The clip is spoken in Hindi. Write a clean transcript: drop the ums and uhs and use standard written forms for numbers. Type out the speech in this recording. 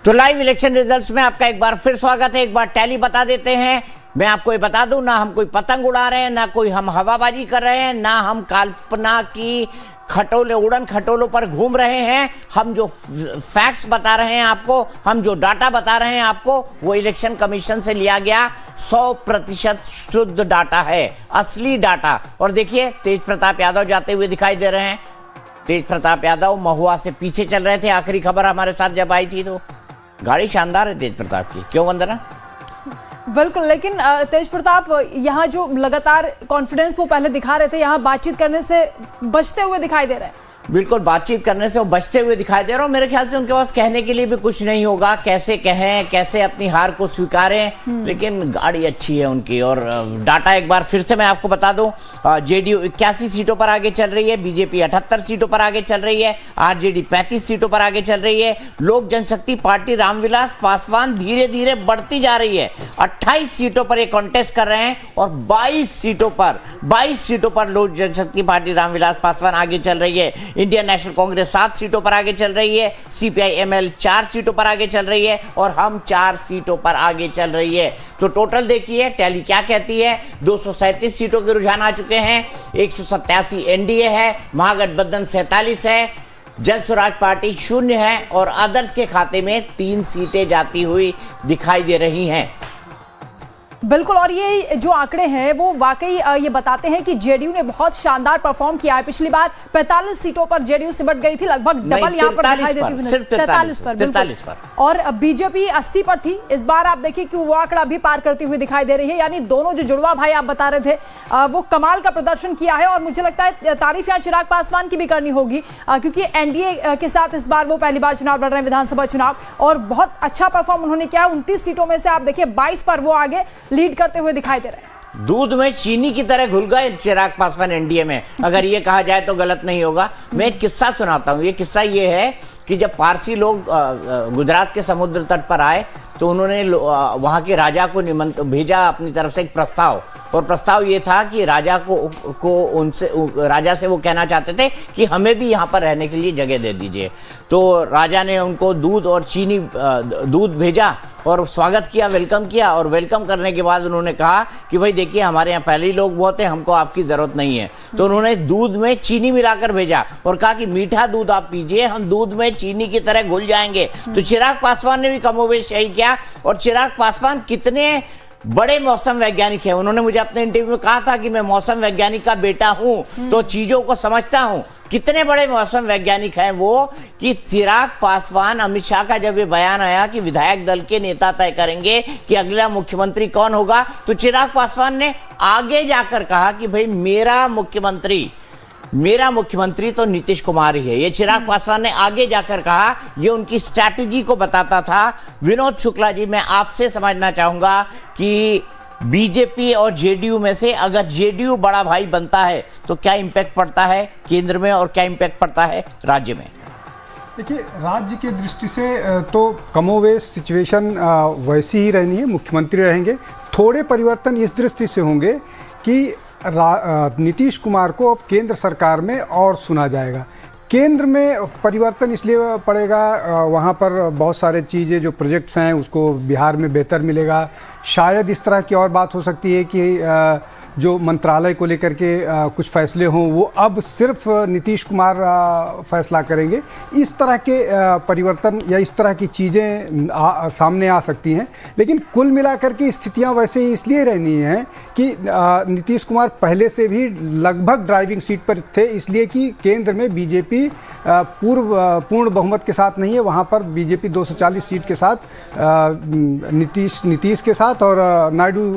तो लाइव इलेक्शन रिजल्ट्स में आपका एक बार फिर स्वागत है। एक बार टैली बता देते हैं। मैं आपको ये बता दूं, ना हम कोई पतंग उड़ा रहे हैं, ना कोई हम हवाबाजी कर रहे हैं, ना हम कल्पना की उड़न खटोलों पर घूम रहे हैं। हम जो फैक्ट्स बता रहे हैं आपको, हम जो डाटा बता रहे हैं आपको, वो इलेक्शन कमीशन से लिया गया 100% शुद्ध डाटा है, असली डाटा। और देखिए, तेज प्रताप यादव जाते हुए दिखाई दे रहे हैं। तेज प्रताप यादव महुआ से पीछे चल रहे थे। आखिरी खबर हमारे साथ जब आई थी तो गाड़ी शानदार है तेज प्रताप की, क्यों वंदना? बिल्कुल, लेकिन तेज प्रताप यहाँ जो लगातार कॉन्फिडेंस वो पहले दिखा रहे थे, यहाँ बातचीत करने से बचते हुए दिखाई दे रहे हैं। बिल्कुल, बातचीत करने से वो बचते हुए दिखाई दे रहा हूँ। मेरे ख्याल से उनके पास कहने के लिए भी कुछ नहीं होगा, कैसे कहें, कैसे अपनी हार को स्वीकारें। लेकिन गाड़ी अच्छी है उनकी। और डाटा एक बार फिर से मैं आपको बता दूं, जेडीयू 81 सीटों पर आगे चल रही है, बीजेपी 78 सीटों पर आगे चल रही है, आरजेडी 35 सीटों पर आगे चल रही है। लोक जनशक्ति पार्टी रामविलास पासवान धीरे धीरे बढ़ती जा रही है। 28 सीटों पर ये कॉन्टेस्ट कर रहे हैं और 22 सीटों पर लोक जनशक्ति पार्टी रामविलास पासवान आगे चल रही है। इंडियन नेशनल कांग्रेस 7 सीटों पर आगे चल रही है, सीपीआई एमएल 4 सीटों पर आगे चल रही है और हम 4 सीटों पर आगे चल रही है। तो टोटल देखिए टैली क्या कहती है। 237 सीटों के रुझान आ चुके हैं, 187 एनडीए है, महागठबंधन 47 है, जन स्वराज पार्टी 0 है और अदर्स के खाते में 3 सीटें जाती हुई दिखाई दे रही हैं। बिल्कुल, और ये जो आंकड़े हैं वो वाकई ये बताते हैं कि जेडीयू ने बहुत शानदार परफॉर्म किया है। पिछली बार 45 सीटों पर जेडीयू सिमट गई थी, लगभग डबल यहाँ पर दिखाई देती हुई, 43 पर। और बीजेपी 80 पर थी। इस बार आप देखिए कि वो आंकड़ा भी पार करती हुई दिखाई दे रही है। यानी दोनों जो जुड़वा भाई आप बता रहे थे, वो कमाल का प्रदर्शन किया है। और मुझे लगता है तारीफ यहाँ चिराग पासवान की भी करनी होगी, क्योंकि एनडीए के साथ इस बार वो पहली बार चुनाव लड़ रहे हैं, विधानसभा चुनाव, और बहुत अच्छा परफॉर्म उन्होंने किया। 29 सीटों में से आप देखिए 22 पर वो आगे लीड करते हुए दिखाई दे रहे हैं। दूध में चीनी की तरह घुल गए चिराग पासवान एनडीए में, अगर ये कहा जाए तो गलत नहीं होगा। मैं एक किस्सा सुनाता हूँ। ये किस्सा ये है कि जब पारसी लोग गुजरात के समुद्र तट पर आए तो उन्होंने वहाँ के राजा को भेजा अपनी तरफ से एक प्रस्ताव। और प्रस्ताव ये था कि राजा राजा से वो कहना चाहते थे कि हमें भी यहाँ पर रहने के लिए जगह दे दीजिए। तो राजा ने उनको दूध और चीनी दूध भेजा और स्वागत किया, वेलकम किया। और वेलकम करने के बाद उन्होंने कहा कि भाई देखिए, हमारे यहाँ पहले ही लोग बहुत हैं, हमको आपकी ज़रूरत नहीं है। तो उन्होंने दूध में चीनी मिलाकर भेजा और कहा कि मीठा दूध आप पीजिए, हम दूध में चीनी की तरह घुल जाएंगे। तो चिराग पासवान ने भी कमोबेश यही किया। और चिराग पासवान कितने बड़े मौसम वैज्ञानिक हैं। उन्होंने मुझे अपने इंटरव्यू में कहा था कि मैं मौसम वैज्ञानिक का बेटा हूं, तो चीज़ों को समझता हूं। कितने बड़े मौसम वैज्ञानिक हैं वो कि चिराग पासवान, अमित शाह का जब ये बयान आया कि विधायक दल के नेता तय करेंगे कि अगला मुख्यमंत्री कौन होगा, तो चिराग पासवान ने आगे जाकर कहा कि भाई मेरा मुख्यमंत्री तो नीतीश कुमार ही है। ये चिराग पासवान ने आगे जाकर कहा। ये उनकी स्ट्रैटेजी को बताता था। विनोद शुक्ला जी, मैं आपसे समझना चाहूंगा कि बीजेपी और जेडीयू में से अगर जेडीयू बड़ा भाई बनता है तो क्या इंपैक्ट पड़ता है केंद्र में और क्या इंपैक्ट पड़ता है राज्य में? देखिए, राज्य की दृष्टि से तो कमोवेश सिचुएशन वैसी ही रहनी है, मुख्यमंत्री रहेंगे। थोड़े परिवर्तन इस दृष्टि से होंगे कि नीतीश कुमार को अब केंद्र सरकार में और सुना जाएगा। केंद्र में परिवर्तन इसलिए पड़ेगा, वहाँ पर बहुत सारे चीज़ें जो प्रोजेक्ट्स हैं उसको बिहार में बेहतर मिलेगा। शायद इस तरह की और बात हो सकती है कि जो मंत्रालय को लेकर के कुछ फैसले हों वो अब सिर्फ नीतीश कुमार फैसला करेंगे। इस तरह के परिवर्तन या इस तरह की चीज़ें सामने आ सकती हैं। लेकिन कुल मिलाकर के स्थितियां वैसे ही इसलिए रहनी हैं कि नीतीश कुमार पहले से भी लगभग ड्राइविंग सीट पर थे, इसलिए कि केंद्र में बीजेपी पूर्ण बहुमत के साथ नहीं है। वहाँ पर बीजेपी 240 सीट के साथ नीतीश के साथ और नायडू